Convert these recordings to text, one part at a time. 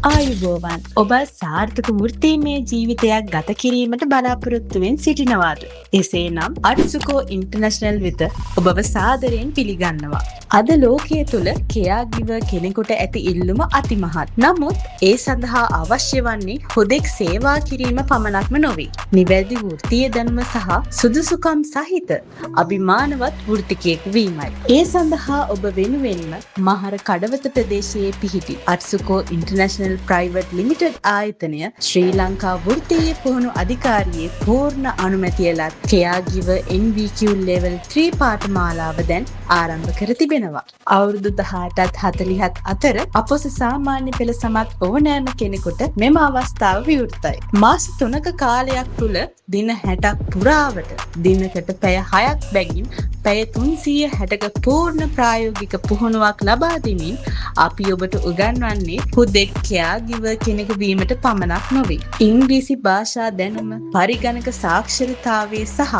ආයුබෝවන් ඔබ සාර්ථක වෘත්තීමය ජීවිතයක් ගත කිරීමට බලාපොරොත්තුවෙන් සිටිනවාද. එසේ නම් අට්සුකෝ ඉන්ටර්නැෂනල් වෙත ඔබව සාදරයෙන් පිළිගන්නවා. අද ලෝකයේ තුළ කෙයාගිව කෙනෙකුට ඇති ඉල්ලුම අතිමහත්. නමුත් ඒ සඳහා අවශ්‍ය වන්නේ හුදෙක් සේවා කිරීම පමණක්ම නොවේ. නිවැරදි වෘත්තීය දැනුම සහ සුදුසුකම් සහිත අභිමානවත් වෘත්තිකයෙකු වීමයි. ඒ සඳහා ඔබ වෙනුවෙන්ම මහර කඩවත ප්‍රදේශයේ පිහිටි අට්සුකෝ ඉන්ටර්නැෂනල් ප්‍රයිවට් ලිමිටඩ් ආයතනය ශ්‍රී ලංකා වෘත්තීය පුහුණු අධිකාරියේ පූර්ණ අනුමැතිය ලත් කෙයාගිව NVQ level 3 පාඨමාලාව දැන් ආරම්භ කර තිබෙනවා. අවුරුදු 18ත් 40ත් අතර අපොස සාමාන්‍ය පෙළ සමත් ඕනෑම කෙනෙකුට මෙම අවස්ථාව විවෘතයි. මාස 3ක කාලයක් තුළ දින 60ක් පුරාවට දිනකට පැය 6ක් බැගින් පැය 360ක පූර්ණ ප්‍රායෝගික පුහුණුවක් ලබා දෙමින් අපි ඔබට උගන්වන්නේ හුදෙක් කෙයාගිව කෙනෙකු වීමට පමණක් නොවේ. ඉංග්‍රීසි භාෂා දැනුම, පරිගණක සාක්ෂරතාවය සහ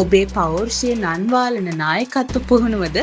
ඔබේ පෞරුෂය නන්වාලන නායකත්ව පුහුණුවද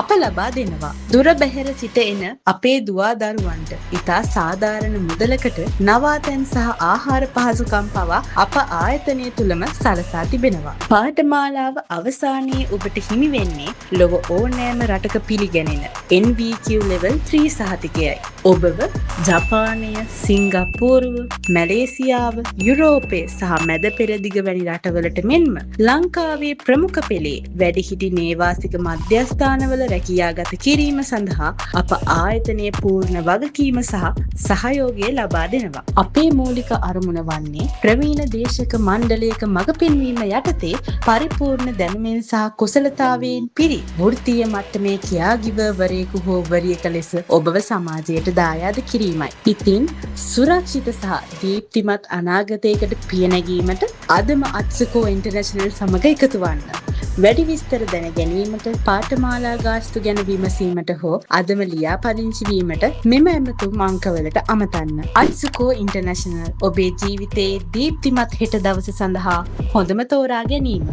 අප ලබා දෙනවා. දුර බැහැර සිට එන අපේ දුවා දරුවන්ට ඉතා සාධාරණ මුදලකට නවාතැන් සහ ආහාර පහසුකම් පවා අප ආයතනය තුළම සලසා තිබෙනවා. පාඨමාලාව අවසානයේ ඔබට හිමි වෙන්නේ ලොව ඕනෑම රටක පිළිගැනෙන NVQ level 3 සහතිකයයි. ඔබව ජපානය, සිංගප්පූරුව, මැලේසියාව, යුරෝපය සහ මැද පෙරදිග වැනි රටවලට මෙන්ම ලංකාවේ ප්‍රමුඛ පෙළේ වැඩිහිටි නේවාසික මධ්‍යස්ථානවල රැකියා ගත කිරීම සඳහා අප ආයතනයේ පූර්ණ වගකීම සහ සහයෝගය ලබා දෙනවා. අපේ මූලික අරමුණ වන්නේ ප්‍රවීණ දේශක මණ්ඩලයක මඟ පෙන්වීම යටතේ පරිපූර්ණ දැනුමෙන් සහ කුසලතාවයෙන් පිරි වෘත්තීය මට්ටමේ කියාගිවවරයෙකු හෝ වරියක ලෙස ඔබව සමාජයට දායාද කිරීමයි. ඉතින් සුරක්ෂිත සහ දීප්තිමත් අනාගතයකට පියනැගීමට අදම අට්සුකෝ ඉන්ටර්නැෂනල් සමග එකතු වන්න. වැඩි විස්තර දැන ගැනීමට, පාඨමාලා ගාස්තු ගැන විමසීමට හෝ අදම ලියාපදිංචි වීමට මෙම ඇමතුම් අංකවලට අමතන්න. අට්සුකෝ ඉන්ටර්නැෂනල් ඔබේ ජීවිතයේ දීප්තිමත් හෙට දවස සඳහා හොඳම තෝරා ගැනීම.